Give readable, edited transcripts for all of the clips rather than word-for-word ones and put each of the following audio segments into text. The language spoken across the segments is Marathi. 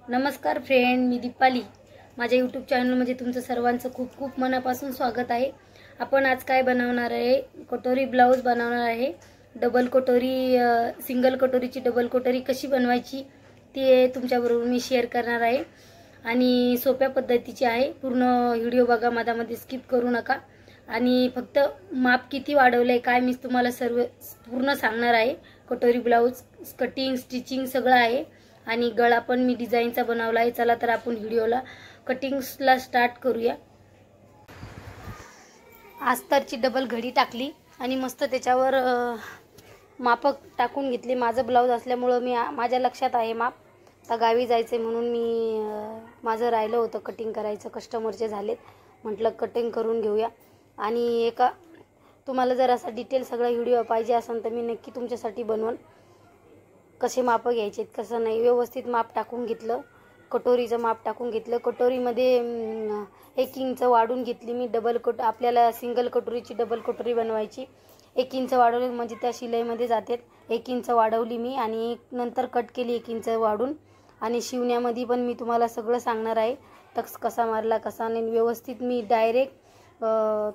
नमस्कार फ्रेंड, मी दीपाली। माझ्या यूट्यूब चॅनलमध्ये तुमचं सर्वांचं खूप खूप मनापासून स्वागत आहे। आपण आज काय बनवणार आहे? कटोरी ब्लाउज बनवणार आहे। डबल कटोरी, सिंगल कटोरीची डबल कटोरी कशी बनवायची ते तुमच्याबरोबर मी शेअर करणार आहे आणि सोप्या पद्धतीची आहे। पूर्ण व्हिडिओ बघा, मधामध्ये स्किप करू नका। आणि फक्त माप किती वाढवले काय मी तुम्हाला सर्व पूर्ण सांगणार आहे। कटोरी ब्लाउज कटिंग स्टिचिंग सगळं आहे आणि गळा पण मी डिझाइनचा बनवला आहे। चला तर आपण व्हिडिओला कटिंग्सला स्टार्ट करूया। अस्तरची डबल घडी टाकली आणि मस्त त्याच्यावर मापक टाकून घेतले। माझं ब्लाउज असल्यामुळे मी माझ्या लक्षात आहे माप। आता गावी जायचे म्हणून मी माझं राहिलं होतं कटिंग करायचं, कस्टमरचे झालेत, म्हटलं कटिंग करून घेऊया। आणि तुम्हाला जर असा डिटेल सगळा व्हिडिओ पाहिजे असेल तर मी नक्की तुमच्यासाठी बनवून कसे माप घ्यायचे कसं नाही व्यवस्थित माप टाकून घेतलं। कटोरीचं माप टाकून घेतलं। कटोरीमध्ये 1 इंच वाढून घेतली मी। डबल कट आपल्याला सिंगल कटोरीची डबल कटोरी बनवायची। 1 इंच वाढवली म्हणजे त्या शिलाईमध्ये जाते। 1 इंच वाढवली मी आणि नंतर कट केली 1 इंच वाढून। आणि शिवण्यामध्ये पण मी तुम्हाला सगळं सांगणार आहे, टक्स कसा मारला कसा नाही। व्यवस्थित मी डायरेक्ट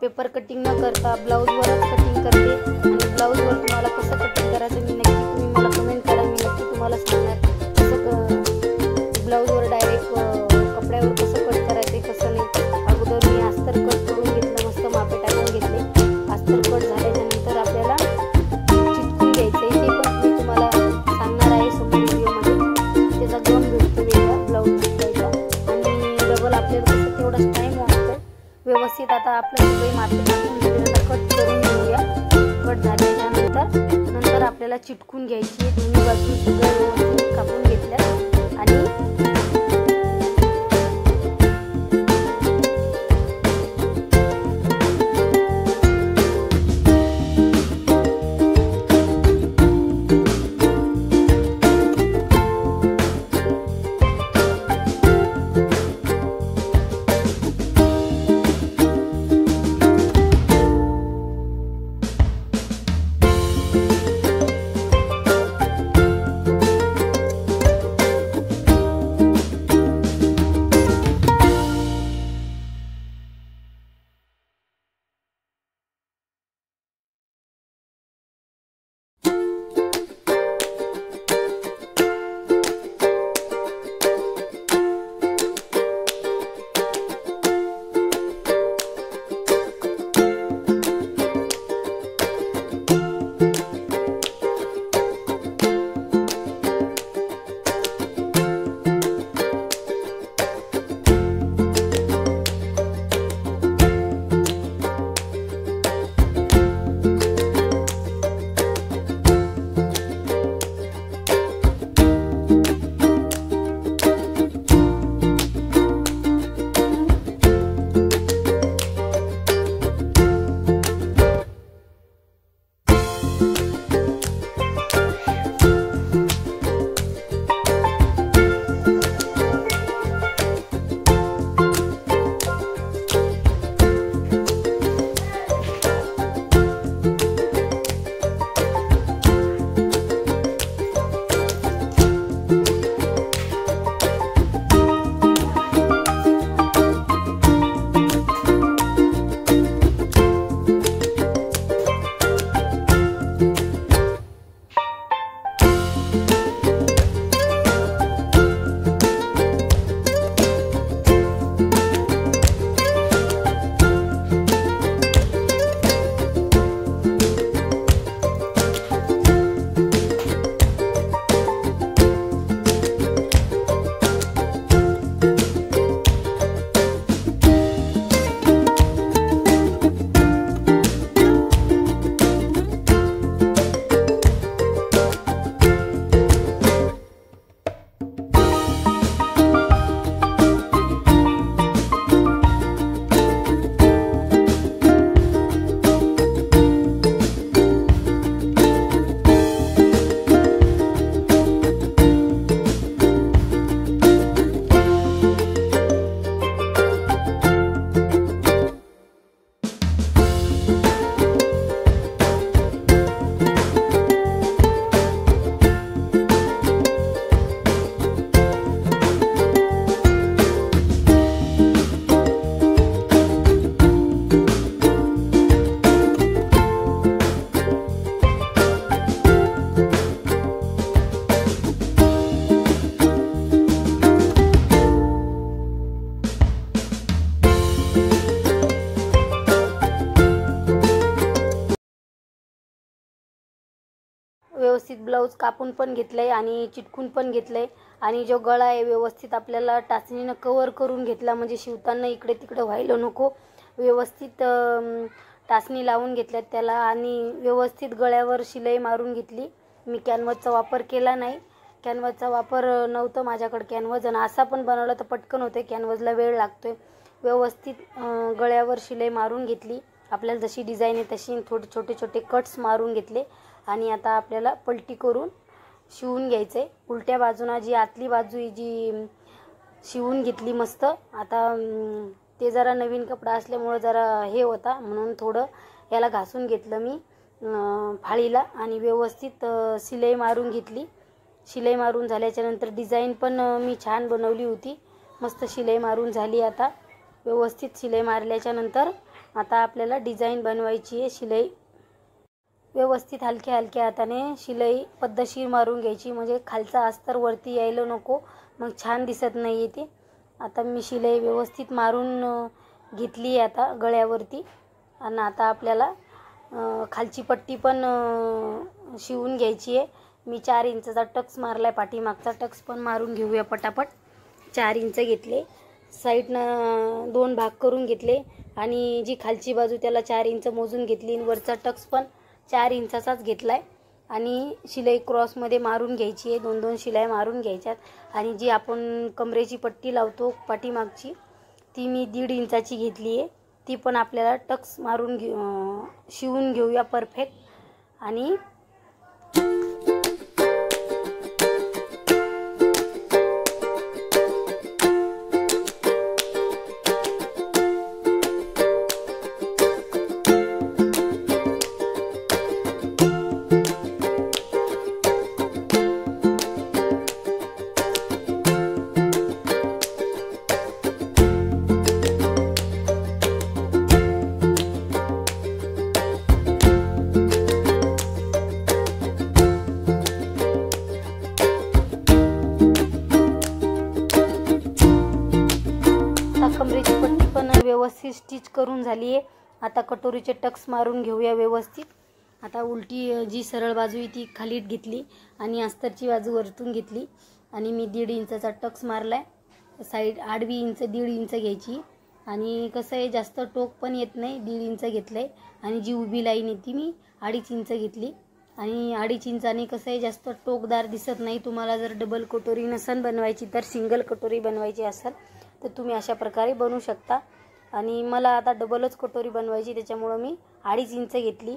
पेपर कटिंग न करता ब्लाउजवरच कटिंग करते आणि ब्लाउजवर तुम्हाला कसं कटिंग करायचं मी नक्की तुम्ही मला कमेंट करा, मी नक्की तुम्हाला सांगणार कसं ब्लाउजवर डायरेक्ट कपड्यावर कसं कट करायचं कसं नाही। अगोदर मी अस्तर कट करून घेतलं, मस्त मापे टाकून घेतले। अस्तर कट झाल्याच्या नंतर आपल्याला चिटकून घ्यायचं आहे, ते पण मी तुम्हाला सांगणार आहे समोर व्हिडिओमध्ये। त्याचा गम भेटतो वेगळा ब्लाउज चिटकायचा आणि डबल आपल्याला कसं तेवढाच टाईम वाचतो व्यवस्थित। आता आपलं सगळे मापे टाकून घेतल्यानंतर कट करून घेऊया। कट झाल्याच्या नंतर आपल्याला चिटकून घ्यायची आहे। दोन्ही बाजू सगळं व्यवस्थित कापून घेतल्या आणि ब्लाऊज कापून पण घेतलं आहे आणि चिटकून पण घेतलं आहे आणि जो गळा आहे व्यवस्थित आपल्याला टाचणीनं कवर करून घेतला, म्हणजे शिवताना इकडे तिकडे व्हायला नको. व्यवस्थित टाचणी लावून घेतल्यात त्याला आणि व्यवस्थित गळ्यावर शिलाई मारून घेतली. मी कॅनव्हासचा वापर केला नाही, कॅनव्हासचा वापर नव्हतं माझ्याकडे कॅनव्हास, आणि असा पण बनवला तर पटकन होते, कॅनव्हासला वेळ लागतोय. व्यवस्थित गळ्यावर शिलाई मारून घेतली. आपल्याला जशी डिझाईन आहे तशी थोडे छोटे छोटे कट्स मारून घेतले आणि आता आपल्याला पलटी करून शिवून घ्यायचे. उलट्या बाजूना जी आतली बाजू आहे जी शिवून घेतली मस्त. आता ते जरा नवीन कपडा असल्यामुळं जरा हे होता, म्हणून थोडं याला घासून घेतलं मी फाळीला आणि व्यवस्थित शिलाई मारून घेतली. शिलाई मारून झाल्याच्या नंतर डिझाईन पण मी छान बनवली होती, मस्त शिलाई मारून झाली. आता व्यवस्थित शिलाई मारल्याच्या नंतर आता आपल्याला डिझाईन बनवायची आहे. शिलाई व्यवस्थित हलक्या हलक्या हाताने शिलाई पद्धतशीर मारून घ्यायची, म्हणजे खालचा अस्तर वरती यायला नको, मग छान दिसत नाही ते. आता मी शिलाई व्यवस्थित मारून घेतली आहे आता गळ्यावरती, आणि आता आपल्याला खालची पट्टी पण शिवून घ्यायची आहे. मी 4 इंचचा टक्स मारला आहे, पाठीमागचा टक्स पण मारून घेऊया पटापट. 4 इंच घेतले, साईडनं 2 भाग करून घेतले आणि जी खालची बाजू त्याला 4 इंच मोजून घेतली आणि वरचा टक्स पण 4 इंचाचाच घेतला आहे आणि शिलाई क्रॉसमध्ये मारून घ्यायची आहे. 2-2 शिलाई मारून घ्यायच्यात आणि जी आपण कमरेची पट्टी लावतो पाठीमागची ती मी 1.5 इंचाची घेतली आहे, ती पण आपल्याला टक्स मारून शिवून घेऊया परफेक्ट. आणि कमरेची पट्टी पण व्यवस्थित स्टिच करून झाली आहे. आता कटोरीचे टक्स मारून घेऊया व्यवस्थित. आता उलटी जी सरळ बाजू आहे ती खालीत घेतली आणि अस्तरची बाजू वरतून घेतली आणि मी 1.5 इंचाचा टक्स मारलाय. साईड आडवी इंच 1.5 इंच घ्यायची आणि कसं आहे जास्त टोक पण येत नाही, 1.5 इंच घेतलंय आणि जी उभी लाईन आहे ती मी 2.5 इंच घेतली आणि 2.5 इंचाने कसं आहे जास्त टोकदार दिसत नाही. तुम्हाला जर डबल कटोरी नसन बनवायची तर सिंगल कटोरी बनवायची असेल तर तुम्ही अशा प्रकारे बनवू शकता. आणि मला आता डबलच कटोरी बनवायची त्याच्यामुळं मी 2.5 इंच घेतली.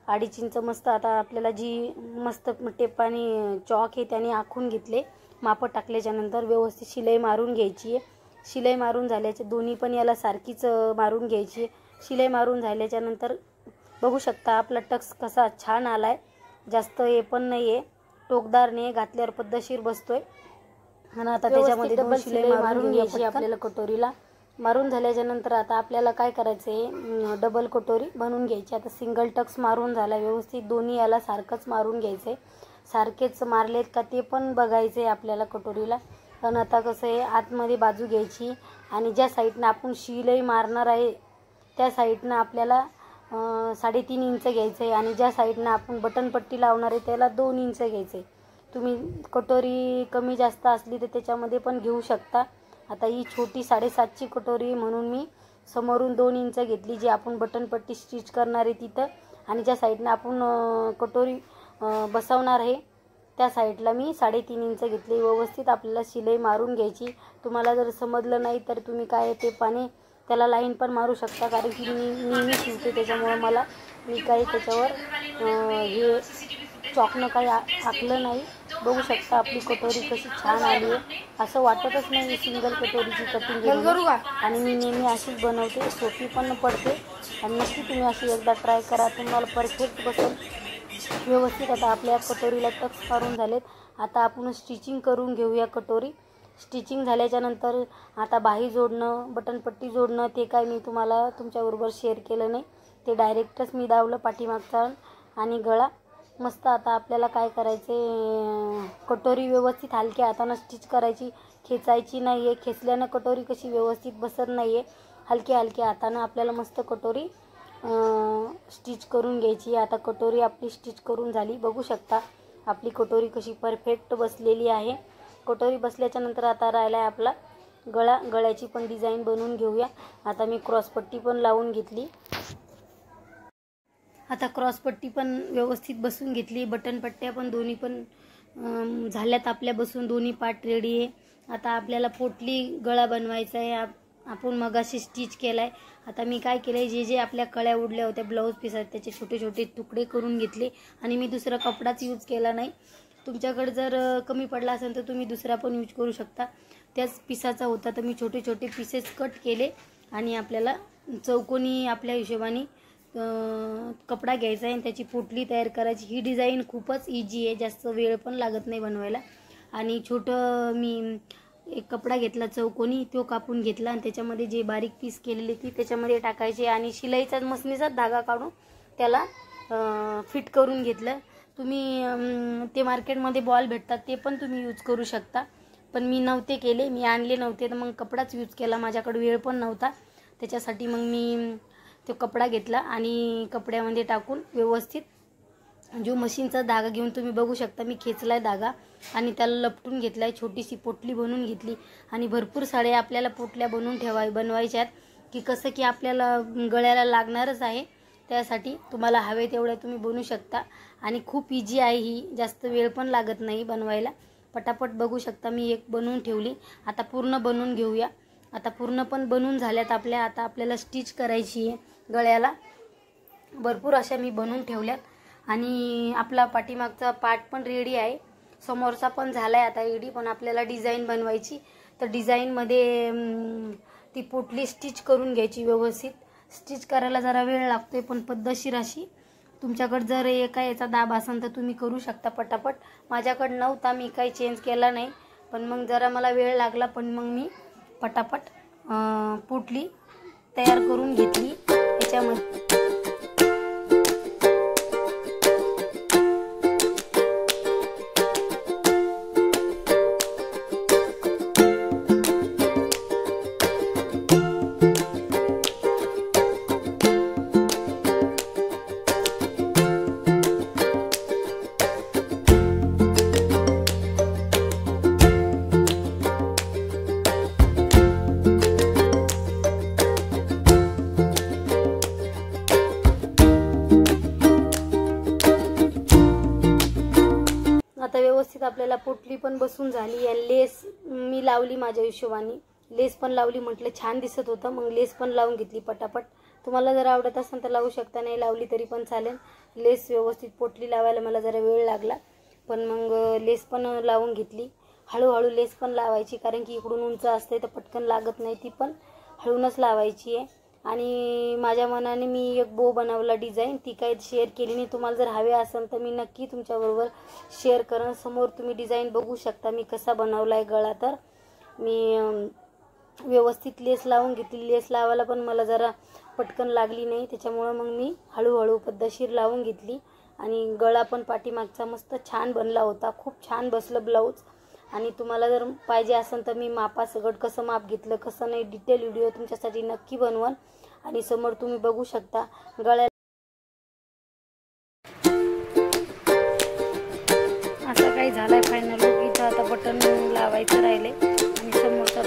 2.5 इंच मस्त आता आपल्याला जी मस्त टेपाने चॉक आहे त्याने आखून घेतले. मापं टाकल्याच्या नंतर व्यवस्थित शिलाई मारून घ्यायची आहे. शिलाई मारून झाल्याच्या दोन्ही पण याला सारखीच मारून घ्यायची आहे. शिलाई मारून झाल्याच्या नंतर बघू शकता आपला टक्स कसा छान आला आहे, जास्त हे पण नाही आहे, टोकदार नाही, घातल्यावर पद्धतशीर बसतोय. आणि आता त्याच्यामध्ये 2 शिलाई मारून घ्यायची आपल्याला कटोरीला. मारून झाल्याच्या नंतर आता आपल्याला काय करायचं आहे, डबल कटोरी बनवून घ्यायची. आता सिंगल टक्स मारून झाला व्यवस्थित, दोन्ही याला सारखंच मारून घ्यायचं आहे. सारखेच मारलेत का ते पण बघायचं आहे आपल्याला कटोरीला. पण आता कसं आहे आतमध्ये बाजू घ्यायची आणि ज्या साईडनं आपण शिलाई मारणार आहे त्या साईडनं आपल्याला 3.5 इंच घ्यायचं आहे आणि ज्या साईडनं आपण बटनपट्टी लावणार आहे त्याला 2 इंच घ्यायचं आहे. तुम्ही कटोरी कमी जास्त असली तर त्याच्यामध्ये पण घेऊ शकता. आता ही छोटी 7.5ची कटोरी म्हणून मी समोरून 2 इंच घेतली, जी आपण बटनपट्टी स्टिच करणार आहे तिथं, आणि ज्या साईडनं आपण कटोरी बसवणार आहे त्या साईडला मी 3.5 इंच घेतली. व्यवस्थित आपल्याला शिलाई मारून घ्यायची. तुम्हाला जर समजलं नाही तर तुम्ही काय ते पाणी त्याला लाईन पण मारू शकता, कारण की मी नेहमी शिवते त्याच्यामुळं मी काही त्याच्यावर हे चॉकनं काही आखलं नाही. बघू शकता आपली कटोरी कशी छान आली आहे, असं वाटतच नाही सिंगल कटोरीची कटिंग आणि मी नेहमी अशीच बनवते, सोपी पण पडते आणि नक्की तुम्ही अशी एकदा ट्राय करा, तुम्हाला परफेक्ट बसेल व्यवस्थित. आता आपल्या कटोरीला टक्स मारून झालेत. आता आपण स्टिचिंग करून घेऊया कटोरी. स्टिचिंग झाल्याच्या नंतर आता बाही जोडणं, बटनपट्टी जोडणं ते काय मी तुम्हाला तुमच्याबरोबर शेअर केलं नाही, ते डायरेक्टच मी दावलं पाठीमागचा आणि गळा मस्त. आता आपल्याला काय करायचे, कटोरी व्यवस्थित हलक्या हातानं स्टिच करायची, खेचायची नाही आहे. खेचल्यानं कटोरी कशी व्यवस्थित बसत नाही आहे. हलक्या हलक्या हातानं आपल्याला मस्त कटोरी स्टिच करून घ्यायची. आता कटोरी आपली स्टिच करून झाली, बघू शकता आपली कटोरी कशी परफेक्ट बसलेली आहे। कटोरी बसल्याच्या नंतर आता राहिला आहे आपला गळा। गळ्याची पण डिझाईन बनवून घेऊया। आता मी क्रॉसपट्टी पण लावून घेतली। आता क्रॉसपट्टी पण व्यवस्थित बसून घेतली। बटन पट्ट्या पण दोन्ही पण झाल्यात आपल्या बसून, दोन्ही पार्ट रेडी आहे। आता आपल्याला पोटली गळा बनवायचा आहे। आपण मगाशी स्टिच केलाय। आता मी काय केलंय, जे जे आपल्या कळ्या उडल्या होत्या ब्लाऊज पीसात त्याचे छोटे छोटे तुकडे करून घेतले आणि मी दुसरा कपडाच यूज केला नाही। तुमच्याकडे जर कमी पडला असेल तर तुम्ही दुसरा पण यूज करू शकता। त्याच पिसाचा होता तर मी छोटे छोटे पीसेस कट केले आणि आपल्याला चौकोनी आपल्या हिशोबाने कपडा घ्यायचा आहे आणि त्याची पोटली तयार करायची। ही डिझाईन खूपच इजी आहे, जास्त वेळ पण लागत नाही बनवायला। आणि छोटं मी एक कपडा घेतला चौकोनी, तो कापून घेतला आणि त्याच्यामध्ये जे बारीक पीस केलेली ती त्याच्यामध्ये टाकायची आणि शिलाईचा मसनीचा धागा काढून त्याला फिट करून घेतलं। तुम्ही ते मार्केटमध्ये बॉल भेटतात ते पण तुम्ही यूज करू शकता, पण मी नव्हते केले, मी आणले नव्हते तर मग कपडाच यूज केला। माझ्याकडे वेळ पण नव्हता, त्याच्यासाठी मग मी तो कपडा घेतला आणि कपड्यामध्ये टाकून व्यवस्थित जो मशीनचा धागा घेऊन तुम्ही बघू शकता मी खेचलाय धागा आणि त्याला लपटून घेतलाय। छोटीशी पोटली बनवून घेतली आणि भरपूर साड्या आपल्याला पोटल्या बनवून बनवायच्यात की कसं की आपल्याला गळ्याला लागणारच आहे। त्यासाठी तुम्हाला हवे तेवढ्या तुम्ही बनवू शकता आणि खूप इजी आहे ही, जास्त वेळ पण लागत नाही बनवायला। पटापट बघू शकता मी एक बनवून ठेवली। आता पूर्ण बनवून घेऊया। आता पूर्ण पण बनवून झाल्यात आपल्या। आता आपल्याला स्टिच करायची आहे गळ्याला। भरपूर अशा मी बनवून ठेवल्यात आणि आपला पाठीमागचा पार्ट पण रेडी आहे, समोरचा पण झालाय आता रेडी। पण आपल्याला डिझाईन बनवायची तर डिझाईनमध्ये ती पोटली स्टिच करून घ्यायची व्यवस्थित। स्टिच करायला जरा वेळ लागतोय पण पद्धतशीर अशी। तुमच्याकडे जर एका याचा दाब असेल तर तुम्ही करू शकता पटापट। माझ्याकडे नव्हता, मी काही चेंज केला नाही, पण मग जरा मला वेळ लागला, पण मग मी पटापट पोटली तयार करून घेतली याच्यामध्ये। आता व्यवस्थित आपल्याला पोटली पण बसून झाली आणि लेस मी लावली माझ्या हिशोबाने। लेस पण लावली, म्हटलं छान दिसत होतं, मग लेस पण लावून घेतली पटापट। तुम्हाला जर आवडत असेल तर लावू शकता, नाही लावली तरी पण चालेल। लेस व्यवस्थित पोटली लावायला मला जरा वेळ लागला, पण मग लेस पण लावून घेतली। हळूहळू लेस पण लावायची, कारण की इकडून उंच असते तर पटकन लागत नाही, ती पण हळूनच लावायची आहे। आणि माझ्या मनाने मी एक बो बनवला डिझाईन, ती काही शेअर केली नाही। तुम्हाला जर हवे असेल तर मी नक्की तुमच्याबरोबर शेअर करेन। समोर तुम्ही डिझाईन बघू शकता मी कसा बनवलाय गळा। तर मी व्यवस्थित लेस लावून घेतली। लेस लावायला पण मला जरा पटकन लागली नाही, त्याच्यामुळे मग मी हळूहळू पद्धतशीर लावून घेतली आणि गळा पण पाठीमागचा मस्त छान बनला होता। खूप छान बसलं ब्लाऊज। आणि तुम्हाला जर पाहिजे असेल तर मी मापासकट कसं माप घेतलं कसं नाही डिटेल व्हिडिओ तुमच्यासाठी नक्की बनवन। आणि समोर तुम्ही बघू शकता गळ्या असं काही झालंय फायनल लुक। इथं आता बटन लावायचं राहिले आणि समोरचा